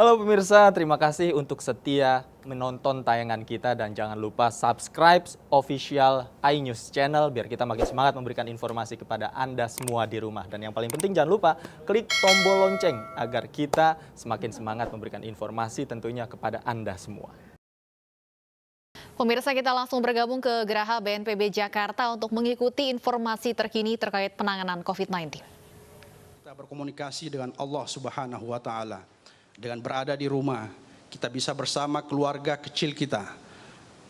Halo pemirsa, terima kasih untuk setia menonton tayangan kita dan jangan lupa subscribe official iNews Channel biar kita makin semangat memberikan informasi kepada Anda semua di rumah. Dan yang paling penting jangan lupa klik tombol lonceng agar kita semakin semangat memberikan informasi tentunya kepada Anda semua. Pemirsa, kita langsung bergabung ke Geraha BNPB Jakarta untuk mengikuti informasi terkini terkait penanganan COVID-19. Kita berkomunikasi dengan Allah Subhanahu wa Ta'ala. Dengan berada di rumah, kita bisa bersama keluarga kecil kita,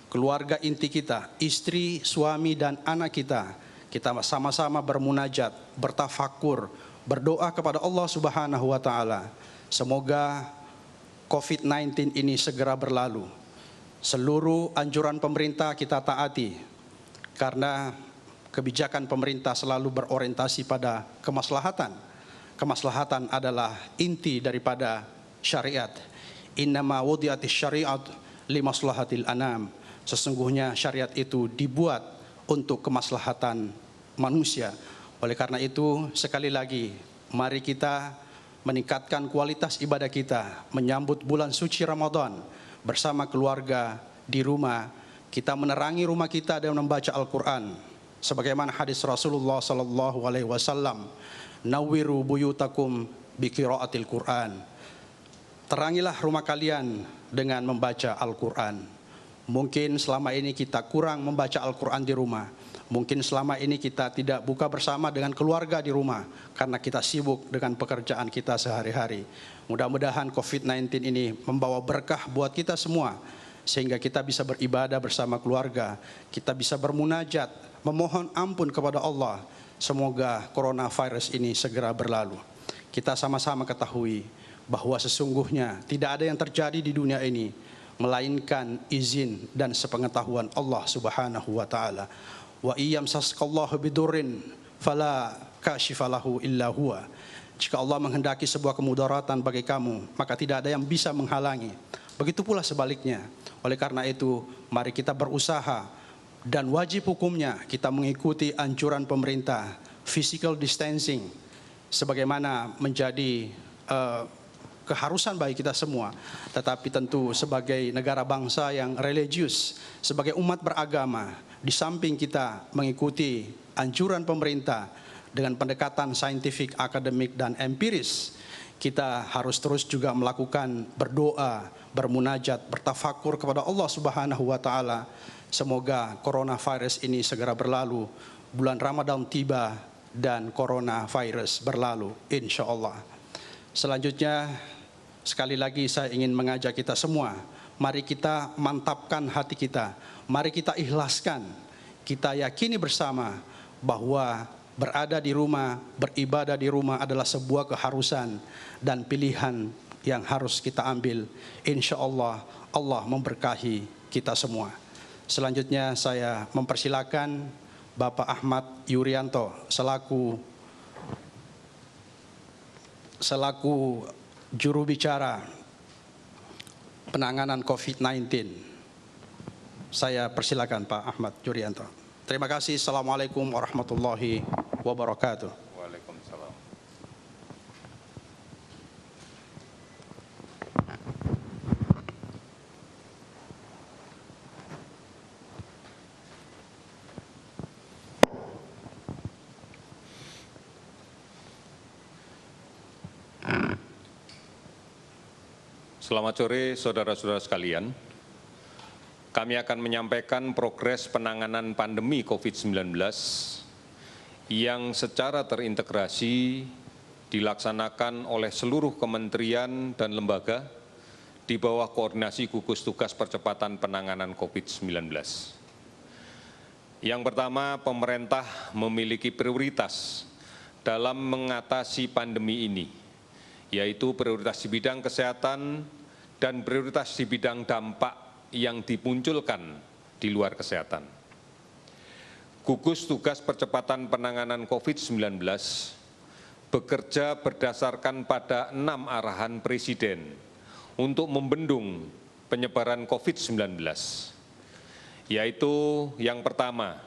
keluarga inti kita, istri, suami, dan anak kita. Kita sama-sama bermunajat, bertafakur, berdoa kepada Allah Subhanahu wa Ta'ala. Semoga COVID-19 ini segera berlalu. Seluruh anjuran pemerintah kita taati, karena kebijakan pemerintah selalu berorientasi pada kemaslahatan. Kemaslahatan adalah inti daripada syariat. Innama wudi'atis syariat limaslahatil anam. Sesungguhnya syariat itu dibuat untuk kemaslahatan manusia. Oleh karena itu, sekali lagi, mari kita meningkatkan kualitas ibadah kita, menyambut bulan suci Ramadan bersama keluarga di rumah. Kita menerangi rumah kita dengan membaca Al-Quran. Sebagaimana hadis Rasulullah SAW, nawwiru buyutakum biqiraatil Quran. Terangilah rumah kalian dengan membaca Al-Quran. Mungkin selama ini kita kurang membaca Al-Quran di rumah. Mungkin selama ini kita tidak buka bersama dengan keluarga di rumah karena kita sibuk dengan pekerjaan kita sehari-hari. Mudah-mudahan COVID-19 ini membawa berkah buat kita semua, sehingga kita bisa beribadah bersama keluarga, kita bisa bermunajat, memohon ampun kepada Allah. Semoga coronavirus ini segera berlalu. Kita sama-sama ketahui bahwa sesungguhnya tidak ada yang terjadi di dunia ini melainkan izin dan sepengetahuan Allah Subhanahu wa Ta'ala. Wa iyamsaskallahu bidurrin fala kashifalahu illa huwa. Jika Allah menghendaki sebuah kemudaratan bagi kamu, maka tidak ada yang bisa menghalangi. Begitu pula sebaliknya. Oleh karena itu, mari kita berusaha dan wajib hukumnya kita mengikuti anjuran pemerintah, physical distancing, sebagaimana menjadi keharusan bagi kita semua. Tetapi tentu sebagai negara bangsa yang religius, sebagai umat beragama, di samping kita mengikuti anjuran pemerintah dengan pendekatan saintifik, akademik, dan empiris, kita harus terus juga melakukan berdoa, bermunajat, bertafakur kepada Allah Subhanahu wa Ta'ala. Semoga coronavirus ini segera berlalu, bulan Ramadan tiba dan coronavirus berlalu, insya Allah. Selanjutnya, sekali lagi saya ingin mengajak kita semua, mari kita mantapkan hati kita, mari kita ikhlaskan, kita yakini bersama bahwa berada di rumah, beribadah di rumah adalah sebuah keharusan dan pilihan yang harus kita ambil. Insya Allah, Allah memberkahi kita semua. Selanjutnya saya mempersilakan Bapak Ahmad Yuryanto selaku juru bicara penanganan COVID-19. Saya persilakan Pak Ahmad Yuryanto. Terima kasih. Assalamualaikum warahmatullahi wabarakatuh. Waalaikumsalam. Selamat sore saudara-saudara sekalian. Kami akan menyampaikan progres penanganan pandemi COVID-19 yang secara terintegrasi dilaksanakan oleh seluruh kementerian dan lembaga di bawah koordinasi gugus tugas percepatan penanganan COVID-19. Yang pertama, pemerintah memiliki prioritas dalam mengatasi pandemi ini, yaitu prioritas di bidang kesehatan dan prioritas di bidang dampak yang dimunculkan di luar kesehatan. Gugus Tugas Percepatan Penanganan COVID-19 bekerja berdasarkan pada 6 arahan Presiden untuk membendung penyebaran COVID-19, yaitu yang pertama,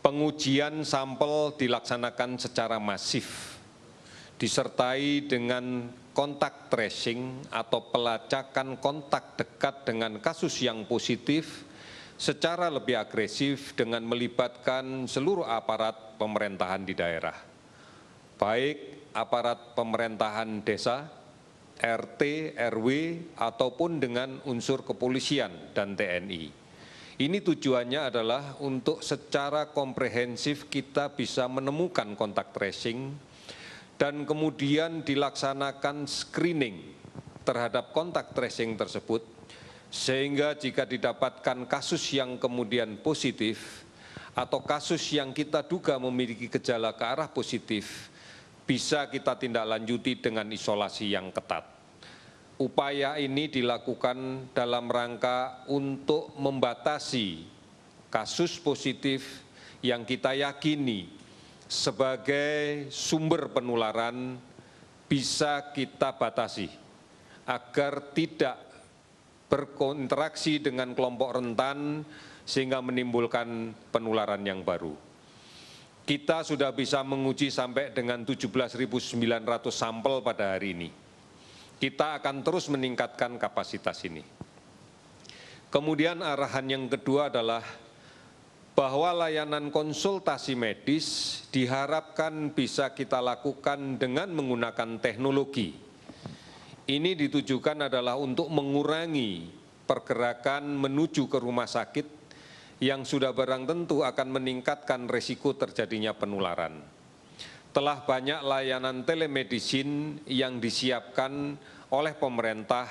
pengujian sampel dilaksanakan secara masif, disertai dengan kontak tracing atau pelacakan kontak dekat dengan kasus yang positif secara lebih agresif dengan melibatkan seluruh aparat pemerintahan di daerah, baik aparat pemerintahan desa, RT, RW, ataupun dengan unsur kepolisian dan TNI. Ini tujuannya adalah untuk secara komprehensif kita bisa menemukan kontak tracing dan kemudian dilaksanakan screening terhadap kontak tracing tersebut, sehingga jika didapatkan kasus yang kemudian positif atau kasus yang kita duga memiliki gejala ke arah positif, bisa kita tindak lanjuti dengan isolasi yang ketat. Upaya ini dilakukan dalam rangka untuk membatasi kasus positif yang kita yakini sebagai sumber penularan bisa kita batasi agar tidak berinteraksi dengan kelompok rentan sehingga menimbulkan penularan yang baru. Kita sudah bisa menguji sampai dengan 17.900 sampel pada hari ini. Kita akan terus meningkatkan kapasitas ini. Kemudian arahan yang kedua adalah bahwa layanan konsultasi medis diharapkan bisa kita lakukan dengan menggunakan teknologi. Ini ditujukan adalah untuk mengurangi pergerakan menuju ke rumah sakit yang sudah barang tentu akan meningkatkan risiko terjadinya penularan. Telah banyak layanan telemedicine yang disiapkan oleh pemerintah,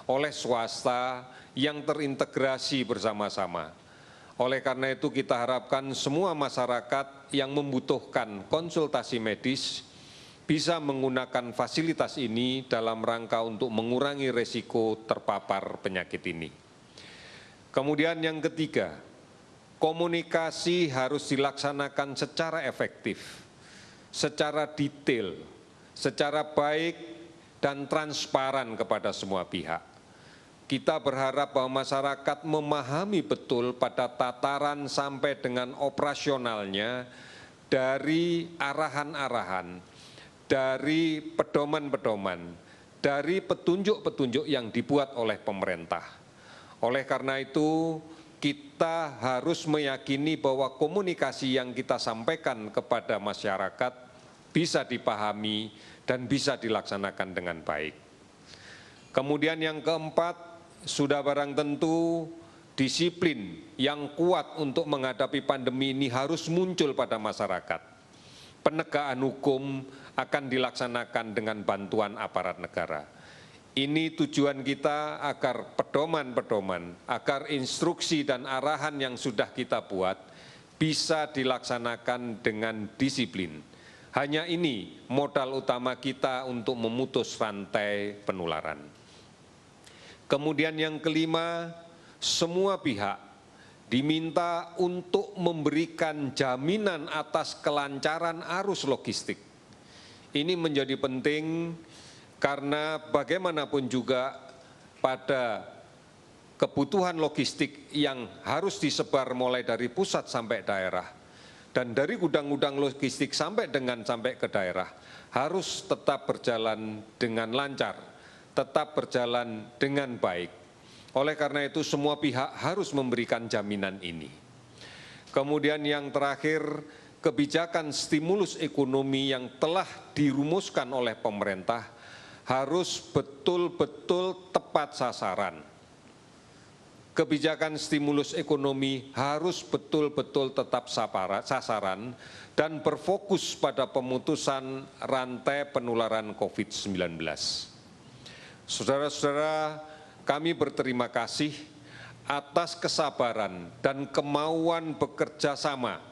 oleh swasta yang terintegrasi bersama-sama. Oleh karena itu kita harapkan semua masyarakat yang membutuhkan konsultasi medis bisa menggunakan fasilitas ini dalam rangka untuk mengurangi risiko terpapar penyakit ini. Kemudian yang ketiga, komunikasi harus dilaksanakan secara efektif, secara detail, secara baik dan transparan kepada semua pihak. Kita berharap bahwa masyarakat memahami betul pada tataran sampai dengan operasionalnya dari arahan-arahan, dari pedoman-pedoman, dari petunjuk-petunjuk yang dibuat oleh pemerintah. Oleh karena itu, kita harus meyakini bahwa komunikasi yang kita sampaikan kepada masyarakat bisa dipahami dan bisa dilaksanakan dengan baik. Kemudian yang keempat, sudah barang tentu disiplin yang kuat untuk menghadapi pandemi ini harus muncul pada masyarakat. Penegakan hukum akan dilaksanakan dengan bantuan aparat negara. Ini tujuan kita agar pedoman-pedoman, agar instruksi dan arahan yang sudah kita buat bisa dilaksanakan dengan disiplin. Hanya ini modal utama kita untuk memutus rantai penularan. Kemudian yang kelima, semua pihak diminta untuk memberikan jaminan atas kelancaran arus logistik. Ini menjadi penting karena bagaimanapun juga pada kebutuhan logistik yang harus disebar mulai dari pusat sampai daerah dan dari gudang-gudang logistik sampai ke daerah harus tetap berjalan dengan lancar, tetap berjalan dengan baik. Oleh karena itu semua pihak harus memberikan jaminan ini. Kemudian yang terakhir, kebijakan stimulus ekonomi yang telah dirumuskan oleh pemerintah harus betul-betul tepat sasaran. Kebijakan stimulus ekonomi harus betul-betul tetap sasaran dan berfokus pada pemutusan rantai penularan COVID-19. Saudara-saudara, kami berterima kasih atas kesabaran dan kemauan bekerja sama,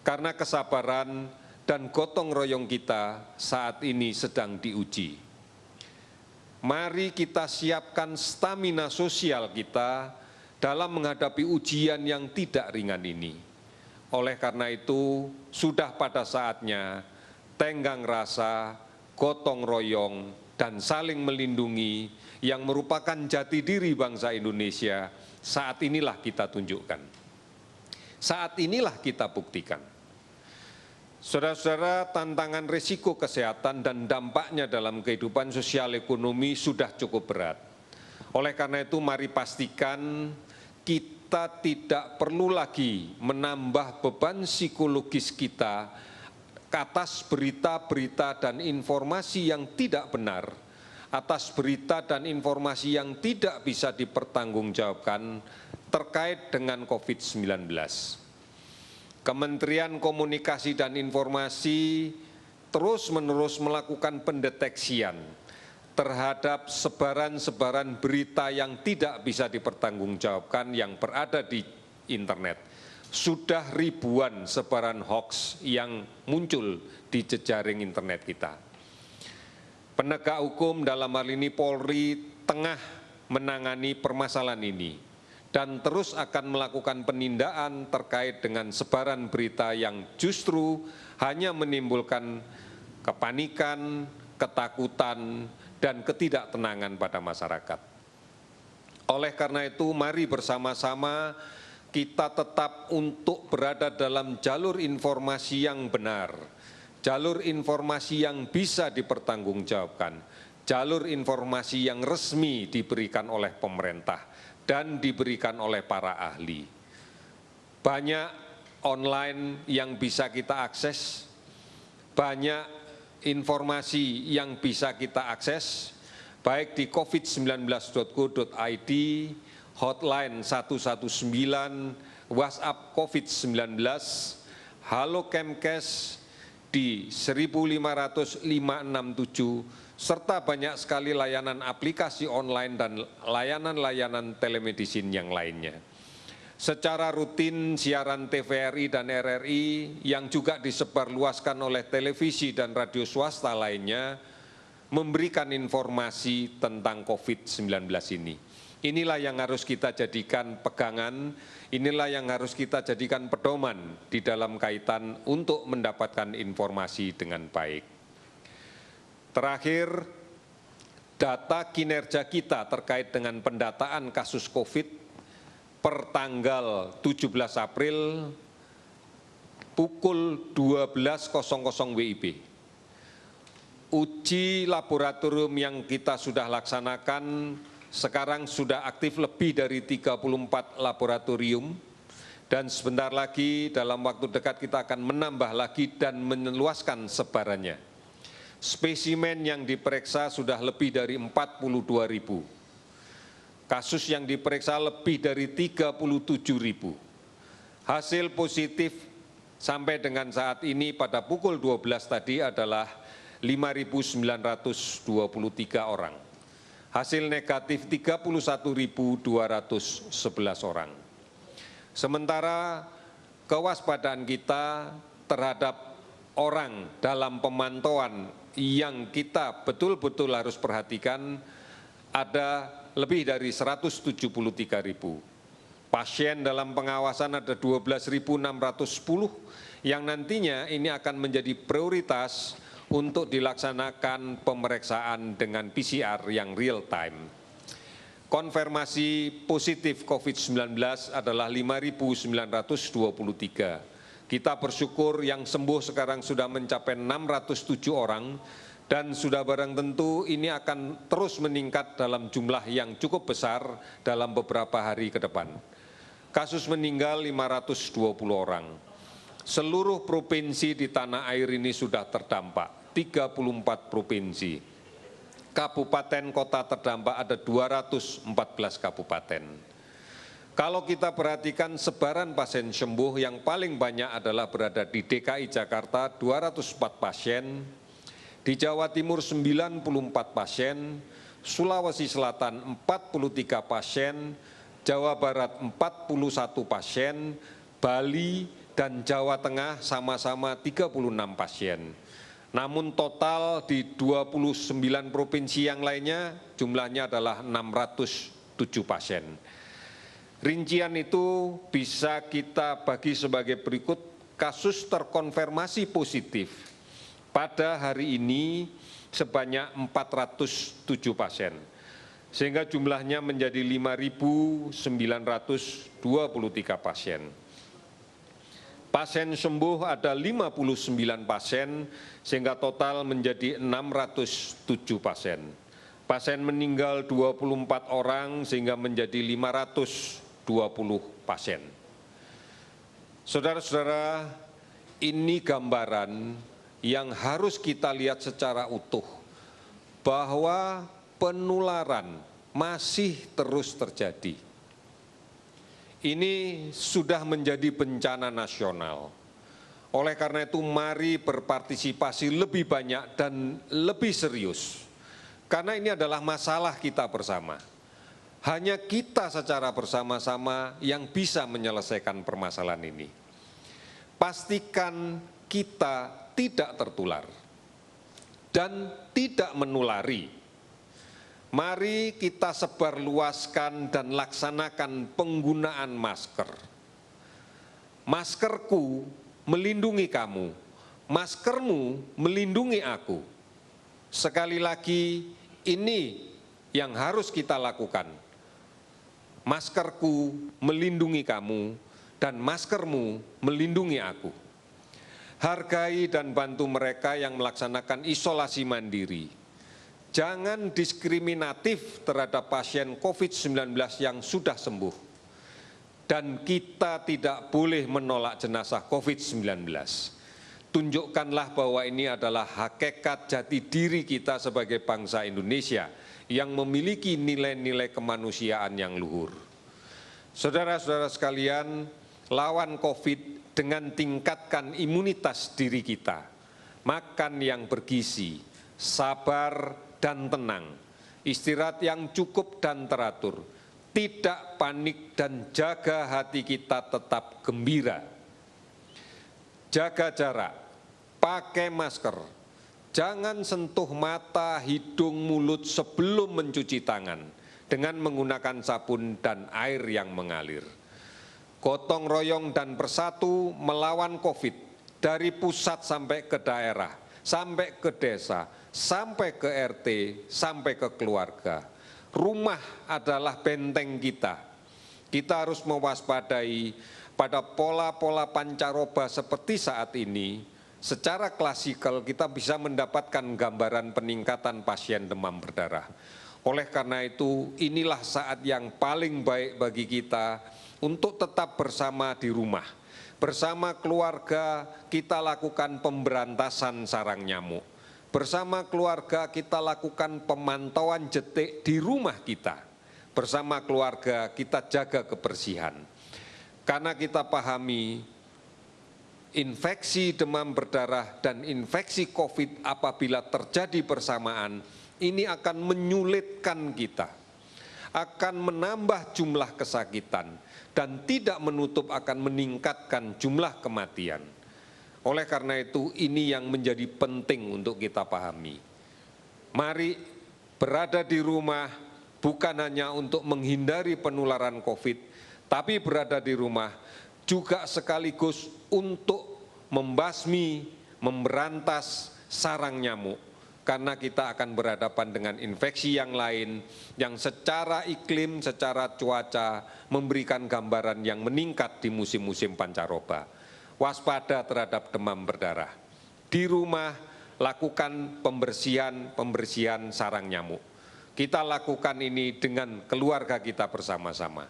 karena kesabaran dan gotong royong kita saat ini sedang diuji. Mari kita siapkan stamina sosial kita dalam menghadapi ujian yang tidak ringan ini. Oleh karena itu, sudah pada saatnya tenggang rasa, gotong royong, dan saling melindungi yang merupakan jati diri bangsa Indonesia, saat inilah kita tunjukkan. Saat inilah kita buktikan. Saudara-saudara, tantangan risiko kesehatan dan dampaknya dalam kehidupan sosial ekonomi sudah cukup berat. Oleh karena itu, mari pastikan kita tidak perlu lagi menambah beban psikologis kita atas berita-berita dan informasi yang tidak benar, atas berita dan informasi yang tidak bisa dipertanggungjawabkan terkait dengan COVID-19. Kementerian Komunikasi dan Informasi terus-menerus melakukan pendeteksian terhadap sebaran-sebaran berita yang tidak bisa dipertanggungjawabkan yang berada di internet. Sudah ribuan sebaran hoax yang muncul di jejaring internet kita. Penegak hukum dalam hal ini Polri tengah menangani permasalahan ini dan terus akan melakukan penindakan terkait dengan sebaran berita yang justru hanya menimbulkan kepanikan, ketakutan, dan ketidaktenangan pada masyarakat. Oleh karena itu, mari bersama-sama kita tetap untuk berada dalam jalur informasi yang benar, jalur informasi yang bisa dipertanggungjawabkan, jalur informasi yang resmi diberikan oleh pemerintah dan diberikan oleh para ahli. Banyak online yang bisa kita akses, banyak informasi yang bisa kita akses, baik di covid19.go.id, hotline 119, WhatsApp COVID-19, Halo Kemkes di 1550567, serta banyak sekali layanan aplikasi online dan layanan-layanan telemedicine yang lainnya. Secara rutin siaran TVRI dan RRI yang juga disebarluaskan oleh televisi dan radio swasta lainnya memberikan informasi tentang COVID-19 ini. Inilah yang harus kita jadikan pegangan, inilah yang harus kita jadikan pedoman di dalam kaitan untuk mendapatkan informasi dengan baik. Terakhir, data kinerja kita terkait dengan pendataan kasus COVID per tanggal 17 April pukul 12.00 WIB. Uji laboratorium yang kita sudah laksanakan sekarang sudah aktif lebih dari 34 laboratorium dan sebentar lagi dalam waktu dekat kita akan menambah lagi dan meluaskan sebarannya. Spesimen yang diperiksa sudah lebih dari 42.000. Kasus yang diperiksa lebih dari 37.000. Hasil positif sampai dengan saat ini pada pukul 12 tadi adalah 5.923 orang. Hasil negatif 31.211 orang. Sementara kewaspadaan kita terhadap orang dalam pemantauan yang kita betul-betul harus perhatikan ada lebih dari 173.000. Pasien dalam pengawasan ada 12.610 yang nantinya ini akan menjadi prioritas untuk dilaksanakan pemeriksaan dengan PCR yang real time. Konfirmasi positif COVID-19 adalah 5.923. Kita bersyukur yang sembuh sekarang sudah mencapai 607 orang dan sudah barang tentu ini akan terus meningkat dalam jumlah yang cukup besar dalam beberapa hari ke depan. Kasus meninggal 520 orang. Seluruh provinsi di tanah air ini sudah terdampak, 34 provinsi. Kabupaten kota terdampak ada 214 kabupaten. Kalau kita perhatikan sebaran pasien sembuh yang paling banyak adalah berada di DKI Jakarta 204 pasien, di Jawa Timur 94 pasien, Sulawesi Selatan 43 pasien, Jawa Barat 41 pasien, Bali dan Jawa Tengah sama-sama 36 pasien. Namun total di 29 provinsi yang lainnya jumlahnya adalah 607 pasien. Rincian itu bisa kita bagi sebagai berikut. Kasus terkonfirmasi positif pada hari ini sebanyak 407 pasien, sehingga jumlahnya menjadi 5.923 pasien. Pasien sembuh ada 59 pasien, sehingga total menjadi 607 pasien. Pasien meninggal 24 orang, sehingga menjadi 520 pasien. Saudara-saudara, ini gambaran yang harus kita lihat secara utuh, bahwa penularan masih terus terjadi. Ini sudah menjadi bencana nasional. Oleh karena itu, mari berpartisipasi lebih banyak dan lebih serius. Karena ini adalah masalah kita bersama. Hanya kita secara bersama-sama yang bisa menyelesaikan permasalahan ini. Pastikan kita tidak tertular dan tidak menulari. Mari kita sebarluaskan dan laksanakan penggunaan masker. Maskerku melindungi kamu, maskermu melindungi aku. Sekali lagi, ini yang harus kita lakukan. Maskerku melindungi kamu dan maskermu melindungi aku. Hargai dan bantu mereka yang melaksanakan isolasi mandiri. Jangan diskriminatif terhadap pasien COVID-19 yang sudah sembuh. Dan kita tidak boleh menolak jenazah COVID-19. Tunjukkanlah bahwa ini adalah hakikat jati diri kita sebagai bangsa Indonesia yang memiliki nilai-nilai kemanusiaan yang luhur. Saudara-saudara sekalian, lawan COVID dengan tingkatkan imunitas diri kita. Makan yang bergizi, sabar dan tenang, istirahat yang cukup dan teratur, tidak panik dan jaga hati kita tetap gembira. Jaga jarak, pakai masker, jangan sentuh mata, hidung, mulut sebelum mencuci tangan dengan menggunakan sabun dan air yang mengalir. Gotong royong dan bersatu melawan COVID dari pusat sampai ke daerah, sampai ke desa, sampai ke RT, sampai ke keluarga. Rumah adalah benteng kita. Kita harus mewaspadai pada pola-pola pancaroba seperti saat ini. Secara klasikal kita bisa mendapatkan gambaran peningkatan pasien demam berdarah. Oleh karena itu, inilah saat yang paling baik bagi kita untuk tetap bersama di rumah. Bersama keluarga kita lakukan pemberantasan sarang nyamuk. Bersama keluarga kita lakukan pemantauan detik di rumah kita. Bersama keluarga kita jaga kebersihan. Karena kita pahami infeksi demam berdarah dan infeksi COVID apabila terjadi bersamaan, ini akan menyulitkan kita, akan menambah jumlah kesakitan, dan tidak menutup akan meningkatkan jumlah kematian. Oleh karena itu, ini yang menjadi penting untuk kita pahami. Mari berada di rumah bukan hanya untuk menghindari penularan COVID, tapi berada di rumah juga sekaligus untuk membasmi, memberantas sarang nyamuk. Karena kita akan berhadapan dengan infeksi yang lain yang secara iklim, secara cuaca memberikan gambaran yang meningkat di musim-musim pancaroba. Waspada terhadap demam berdarah. Di rumah lakukan pembersihan sarang nyamuk. Kita lakukan ini dengan keluarga kita bersama-sama.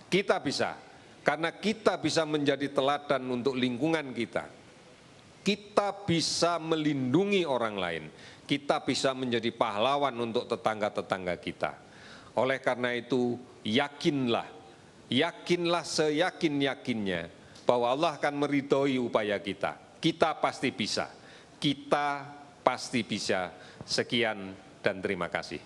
Kita bisa, karena kita bisa menjadi teladan untuk lingkungan kita. Kita bisa melindungi orang lain. Kita bisa menjadi pahlawan untuk tetangga-tetangga kita. Oleh karena itu, yakinlah seyakin-yakinnya bahwa Allah akan meridhoi upaya kita. Kita pasti bisa. Kita pasti bisa. Sekian dan terima kasih.